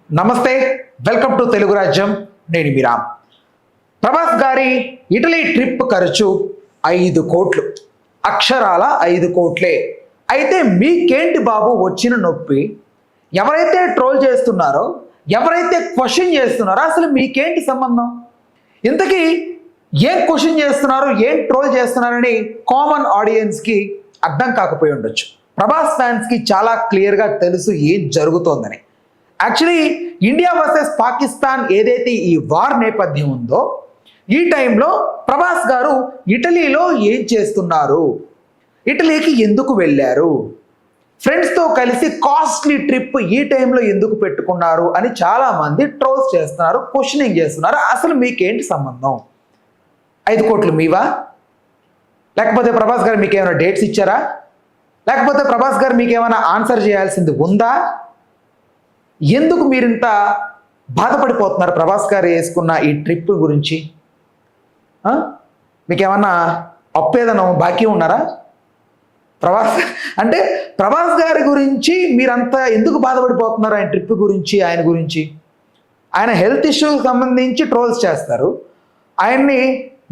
నమస్తే, welcome to Telugu రాజ్యం. నేను మీ రామ్. ప్రభాస్ గారి ఇటలీ ట్రిప్ ఖర్చు 5 కోట్లు, అక్షరాల 5 కోట్లే. అయితే మీకేంటి బాబు వచ్చిన నొప్పి? ఎవరైతే ట్రోల్ చేస్తున్నారో, ఎవరైతే క్వశ్చన్ చేస్తున్నారో అసలు మీకేంటి సంబంధం? ఇంతకీ ఏం క్వశ్చన్ చేస్తున్నారు, ఏం ట్రోల్ చేస్తున్నారని కామన్ ఆడియన్స్కి అర్థం కాకపోయి ఉండొచ్చు. ప్రభాస్ ఫ్యాన్స్కి చాలా క్లియర్గా తెలుసు ఏం జరుగుతోందని. యాక్చువల్లీ ఇండియా వర్సెస్ పాకిస్తాన్ ఏదైతే ఈ వార్ నేపథ్యం ఉందో, ఈ టైంలో ప్రభాస్ గారు ఇటలీలో ఏం చేస్తున్నారు, ఇటలీకి ఎందుకు వెళ్ళారు, ఫ్రెండ్స్తో కలిసి కాస్ట్లీ ట్రిప్ ఈ టైంలో ఎందుకు పెట్టుకున్నారు అని చాలామంది ట్రోల్స్ చేస్తున్నారు, క్వశ్చనింగ్ చేస్తున్నారు. అసలు మీకేంటి సంబంధం? 5 కోట్లు మీవా? లేకపోతే ప్రభాస్ గారు మీకు ఏమైనా డేట్స్ ఇచ్చారా? లేకపోతే ప్రభాస్ గారు మీకు ఏమైనా ఆన్సర్ చేయాల్సింది ఉందా? ఎందుకు మీరింత బాధపడిపోతున్నారు ప్రభాస్ గారు వేసుకున్న ఈ ట్రిప్ గురించి? మీకు ఏమన్నా అప్పేదనం బాకీ ఉన్నారా? ప్రభాస్ గారి గురించి మీరంతా ఎందుకు బాధపడిపోతున్నారు? ఆయన ట్రిప్ గురించి, ఆయన గురించి, ఆయన హెల్త్ ఇష్యూకి సంబంధించి ట్రోల్స్ చేస్తారు. ఆయన్ని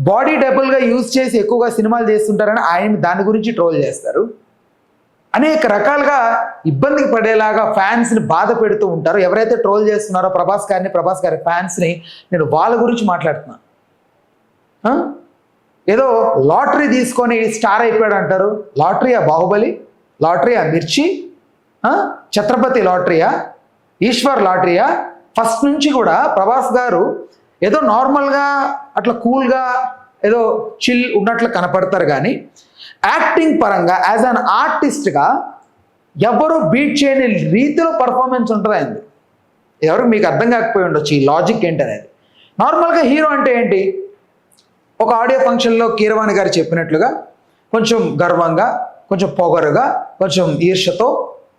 బాడీ డబుల్గా యూజ్ చేసి ఎక్కువగా సినిమాలు చేస్తుంటారని ఆయన దాని గురించి ట్రోల్ చేస్తారు. అనేక రకాలుగా ఇబ్బందికి పడేలాగా ఫ్యాన్స్ని బాధ పెడుతూ ఉంటారు. ఎవరైతే ట్రోల్ చేస్తున్నారో ప్రభాస్ గారిని, ప్రభాస్ గారి ఫ్యాన్స్ని, నేను వాళ్ళ గురించి మాట్లాడుతున్నా. ఏదో లాటరీ తీసుకొని స్టార్ అయిపోయాడు అంటారు. లాటరీయా బాహుబలి? లాటరీయా మిర్చి? ఛత్రపతి లాటరీయా? ఈశ్వర్ లాటరీయా? ఫస్ట్ నుంచి కూడా ప్రభాస్ గారు ఏదో నార్మల్గా అట్లా కూల్గా ఏదో చిల్ ఉన్నట్లు కనపడతారు, కానీ యాక్టింగ్ పరంగా యాజ్ అన్ ఆర్టిస్ట్గా ఎవరు బీట్ చేయని రీతిలో పర్ఫార్మెన్స్ ఉంటుంది అయింది. ఎవరు మీకు అర్థం కాకపోయి ఉండొచ్చు ఈ లాజిక్ ఏంటనేది. నార్మల్గా హీరో అంటే ఏంటి? ఒక ఆడియో ఫంక్షన్లో కీరవాణి గారు చెప్పినట్లుగా కొంచెం గర్వంగా, కొంచెం పొగరుగా, కొంచెం ఈర్ష్యతో,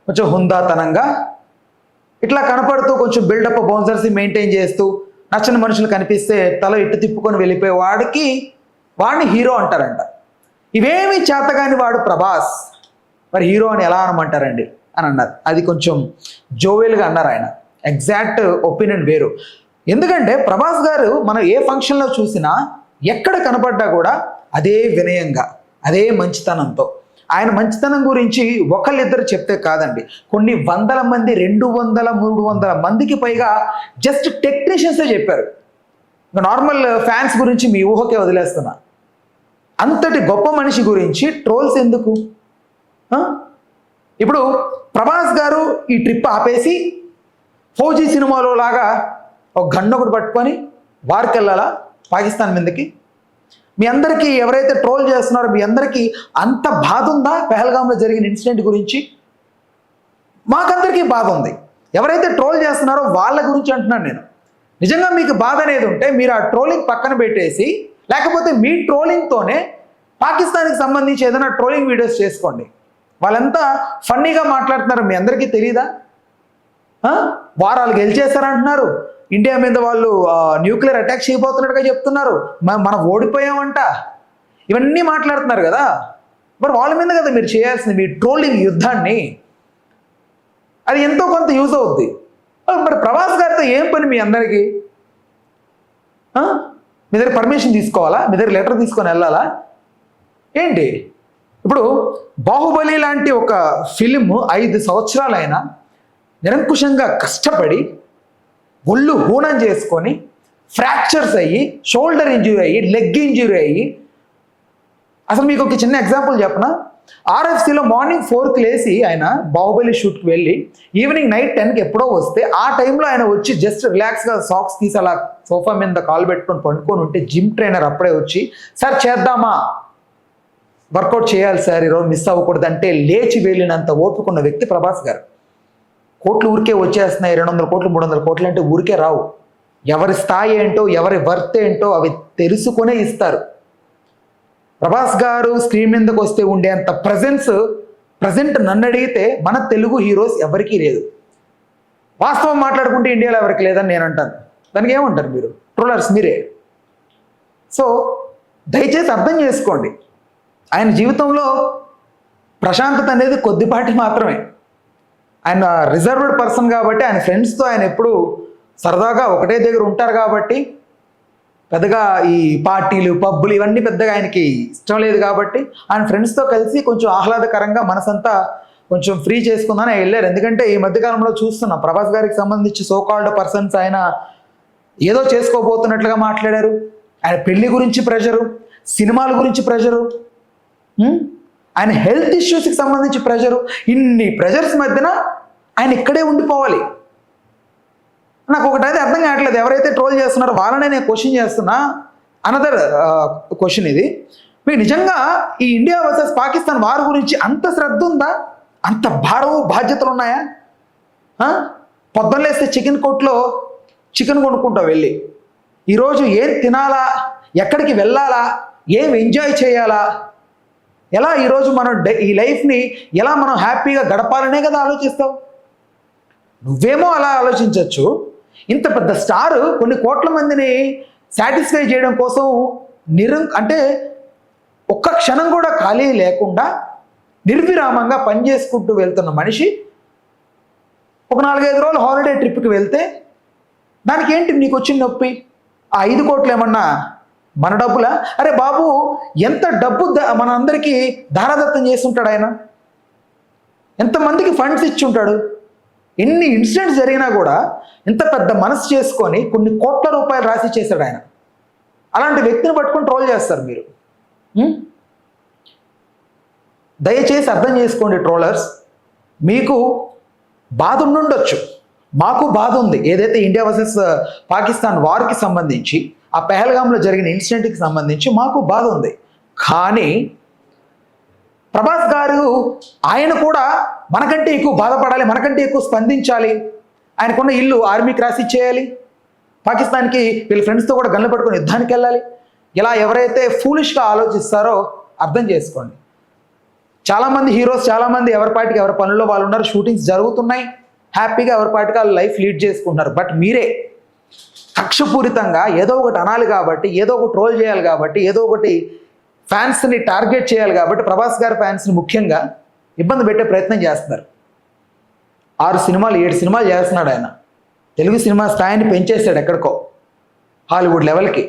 కొంచెం హుందాతనంగా ఇట్లా కనపడుతూ కొంచెం బిల్డప్ బౌన్సర్స్ మెయింటైన్ చేస్తూ నచ్చని మనుషులు కనిపిస్తే తల ఇట్టు తిప్పుకొని వెళ్ళిపోయే వాడిని హీరో అంటారంట. ఇవేమి చేతగాని వాడు ప్రభాస్, మరి హీరో అని ఎలా అనమంటారండి అని అన్నారు. అది కొంచెం జోవెల్గా అన్నారు ఆయన. ఎగ్జాక్ట్ ఒపీనియన్ వేరు. ఎందుకంటే ప్రభాస్ గారు మనం ఏ ఫంక్షన్లో చూసినా, ఎక్కడ కనపడ్డా కూడా అదే వినయంగా, అదే మంచితనంతో. ఆయన మంచితనం గురించి ఒకళ్ళిద్దరు చెప్తే కాదండి, కొన్ని వందల మంది, 200, 300 మందికి పైగా జస్ట్ టెక్నీషియన్సే చెప్పారు. నార్మల్ ఫ్యాన్స్ గురించి మీ ఊహకే వదిలేస్తున్నా. అంతటి గొప్ప మనిషి గురించి ట్రోల్స్ ఎందుకు? ఇప్పుడు ప్రభాస్ గారు ఈ ట్రిప్ ఆపేసి ఫౌజీ సినిమాలో లాగా ఒక గన్ను ఒకటి పట్టుకొని వారికి వెళ్ళాలా పాకిస్తాన్ మీదకి? మీ అందరికీ ఎవరైతే ట్రోల్ చేస్తున్నారో మీ అందరికీ అంత బాధ ఉందా పెహల్గాంలో జరిగిన ఇన్సిడెంట్ గురించి? మాకందరికీ బాధ ఉంది. ఎవరైతే ట్రోల్ చేస్తున్నారో వాళ్ళ గురించి అంటున్నాను నేను. నిజంగా మీకు బాధ అనేది ఉంటే మీరు ఆ ట్రోలింగ్ పక్కన పెట్టేసి, లేకపోతే మీ ట్రోలింగ్తోనే పాకిస్తాన్కి సంబంధించి ఏదైనా ట్రోలింగ్ వీడియోస్ చేసుకోండి. వాళ్ళంతా ఫన్నీగా మాట్లాడుతున్నారు, మీ అందరికీ తెలీదా? వారాలు గెలిచేస్తారంటున్నారు, ఇండియా మీద వాళ్ళు న్యూక్లియర్ అటాక్ చేయబోతున్నట్టుగా చెప్తున్నారు, మనం ఓడిపోయామంట, ఇవన్నీ మాట్లాడుతున్నారు కదా. మరి వాళ్ళ మీద కదా మీరు చేయాల్సింది మీ ట్రోలింగ్ యుద్ధాన్ని. అది ఎంతో కొంత యూజ్ అవుద్ది. మరి ప్రభాస్ గారితో ఏం పని మీ అందరికీ? మీ దగ్గర పర్మిషన్ తీసుకోవాలా? మీ దగ్గర లెటర్ తీసుకొని వెళ్ళాలా ఏంటి? ఇప్పుడు బాహుబలి లాంటి ఒక ఫిలిం 5 సంవత్సరాలైనా నిరంకుశంగా కష్టపడి ఒళ్ళు హూనం చేసుకొని ఫ్రాక్చర్స్ అయ్యి, షోల్డర్ ఇంజురీ అయ్యి, లెగ్ ఇంజురీ అయ్యి, అసలు మీకు ఒక చిన్న ఎగ్జాంపుల్ చెప్పనా? ఆర్ఎఫ్సీలో మార్నింగ్ 4కి లేచి ఆయన బాహుబలి షూట్కి వెళ్ళి ఈవినింగ్ నైట్ 10కి ఎప్పుడో వస్తే, ఆ టైంలో ఆయన వచ్చి జస్ట్ రిలాక్స్గా సాక్స్ తీసి అలా సోఫా మీద కాలు పెట్టుకొని పండుకొని ఉంటే జిమ్ ట్రైనర్ అప్పుడే వచ్చి, సార్ చేద్దామా, వర్కౌట్ చేయాలి సార్, ఈరోజు మిస్ అవ్వకూడదు అంటే లేచి వెళ్ళినంత ఓపుకున్న వ్యక్తి ప్రభాస్ గారు. కోట్లు ఊరికే వచ్చేస్తున్నాయి, 200 కోట్లు 300 కోట్లు అంటే ఊరికే రావు. ఎవరి స్థాయి ఏంటో, ఎవరి వర్త్ ఏంటో అవి తెలుసుకునే ఇస్తారు. ప్రభాస్ గారు స్క్రీన్ మీదకి వస్తే ఉండేంత ప్రజెంట్ నన్ను అడిగితే మన తెలుగు హీరోస్ ఎవరికీ లేదు. వాస్తవం మాట్లాడుకుంటే ఇండియాలో ఎవరికి లేదని నేను అంటాను. దానికి ఏమంటారు మీరు ట్రోలర్స్? మీరే. సో దయచేసి అర్థం చేసుకోండి, ఆయన జీవితంలో ప్రశాంతత అనేది కొద్దిపాటి మాత్రమే. ఆయన రిజర్వ్డ్ పర్సన్ కాబట్టి ఆయన ఫ్రెండ్స్తో ఆయన ఎప్పుడు సరదాగా ఒకటే దగ్గర ఉంటారు కాబట్టి పెద్దగా ఈ పార్టీలు పబ్బులు ఇవన్నీ పెద్దగా ఆయనకి ఇష్టం లేదు కాబట్టి ఆయన ఫ్రెండ్స్తో కలిసి కొంచెం ఆహ్లాదకరంగా మనసంతా కొంచెం ఫ్రీ చేసుకుందని వెళ్ళారు. ఎందుకంటే ఈ మధ్యకాలంలో చూస్తున్నాం ప్రభాస్ గారికి సంబంధించి సోకాల్డ్ పర్సన్స్ ఆయన ఏదో చేసుకోబోతున్నట్లుగా మాట్లాడారు. ఆయన పెళ్లి గురించి ప్రెషరు, సినిమాల గురించి ప్రెషరు, ఆయన హెల్త్ ఇష్యూస్కి సంబంధించి ప్రెషరు, ఇన్ని ప్రెషర్స్ మధ్యన ఆయన ఇక్కడే ఉండిపోవాలి. నాకు ఒకటైతే అర్థం కావట్లేదు, ఎవరైతే ట్రోల్ చేస్తున్నారో వాళ్ళనే నేను క్వశ్చన్ చేస్తున్నా. అనదర్ క్వశ్చన్ ఇది, మీకు నిజంగా ఈ ఇండియా వర్సెస్ పాకిస్తాన్ వార్ గురించి అంత శ్రద్ధ ఉందా? అంత భారము బాధ్యతలు ఉన్నాయా? పొద్దున్న లేస్తే చికెన్ కొట్లో చికెన్ కొనుక్కుంటావు వెళ్ళి, ఈరోజు ఏం తినాలా, ఎక్కడికి వెళ్ళాలా, ఏం ఎంజాయ్ చేయాలా, ఎలా ఈరోజు మనం ఈ లైఫ్ని ఎలా మనం హ్యాపీగా గడపాలనే కదా ఆలోచిస్తావు. నువ్వేమో అలా ఆలోచించవచ్చు, ఇంత పెద్ద స్టార్ కొన్ని కోట్ల మందిని సాటిస్ఫై చేయడం కోసం అంటే ఒక్క క్షణం కూడా ఖాళీ లేకుండా నిర్విరామంగా పనిచేసుకుంటూ వెళ్తున్న మనిషి ఒక 4-5 రోజులు హాలిడే ట్రిప్కి వెళ్తే దానికి ఏంటి నీకు వచ్చిన నొప్పి? ఆ 5 కోట్లు ఏమన్నా మన డబ్బులా? అరే బాబు, ఎంత డబ్బు మన అందరికీ దారాదత్తం చేస్తుంటాడు ఆయన, ఎంతమందికి ఫండ్స్ ఇచ్చి ఉంటాడు. ఎన్ని ఇన్సిడెంట్స్ జరిగినా కూడా ఇంత పెద్ద మనసు చేసుకొని కొన్ని కోట్ల రూపాయలు రాసి చేశాడు ఆయన. అలాంటి వ్యక్తిని పట్టుకొని ట్రోల్ చేస్తారు మీరు. దయచేసి అర్థం చేసుకోండి ట్రోలర్స్, మీకు బాధ ఉండుండొచ్చు, మాకు బాధ ఉంది. ఏదైతే ఇండియా వర్సెస్ పాకిస్తాన్ వార్కి సంబంధించి ఆ పెహల్గాంలో జరిగిన ఇన్సిడెంట్కి సంబంధించి మాకు బాధ ఉంది. కానీ ప్రభాస్ గారు ఆయన కూడా మనకంటే ఎక్కువ బాధపడాలి, మనకంటే ఎక్కువ స్పందించాలి. ఆయనకున్న ఇల్లు ఆర్మీకి రాసి ఇచ్చేయాలి, పాకిస్తాన్కి వీళ్ళ ఫ్రెండ్స్తో కూడా గన్లు పట్టుకొని యుద్ధానికి వెళ్ళాలి. ఇలా ఎవరైతే ఫూలిష్గా ఆలోచిస్తారో అర్థం చేసుకోండి. చాలామంది హీరోస్, చాలామంది ఎవరి పాటికి ఎవరి పనుల్లో వాళ్ళు ఉన్నారు, షూటింగ్స్ జరుగుతున్నాయి, హ్యాపీగా ఎవరి పాటికి వాళ్ళు లైఫ్ లీడ్ చేసుకుంటున్నారు. బట్ మీరే కక్షపూరితంగా ఏదో ఒకటి అనాలి కాబట్టి, ఏదో ఒకటి ట్రోల్ చేయాలి కాబట్టి, ఏదో ఒకటి ఫ్యాన్స్ని టార్గెట్ చేయాలి కాబట్టి ప్రభాస్ గారి ఫ్యాన్స్ని ముఖ్యంగా ఇబ్బంది పెట్టే ప్రయత్నం చేస్తున్నారు. 6 సినిమాలు 7 సినిమాలు చేస్తున్నాడు ఆయన. తెలుగు సినిమా స్థాయిని పెంచేశాడు ఎక్కడికో హాలీవుడ్ లెవెల్కి.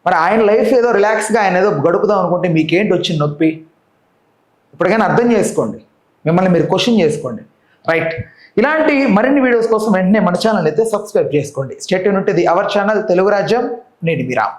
మరి ఆయన లైఫ్ ఏదో రిలాక్స్గా ఆయన ఏదో గడుపుదాం అనుకుంటే మీకేంటి వచ్చిన నొప్పి? ఇప్పటికైనా అర్థం చేసుకోండి, మిమ్మల్ని మీరు క్వశ్చన్ చేసుకోండి. రైట్, ఇలాంటి మరిన్ని వీడియోస్ కోసం వెంటనే మన ఛానల్ అయితే సబ్స్క్రైబ్ చేసుకోండి. Stay tune to the our channel Telugu రాజ్యం. నేను మీ రామ్.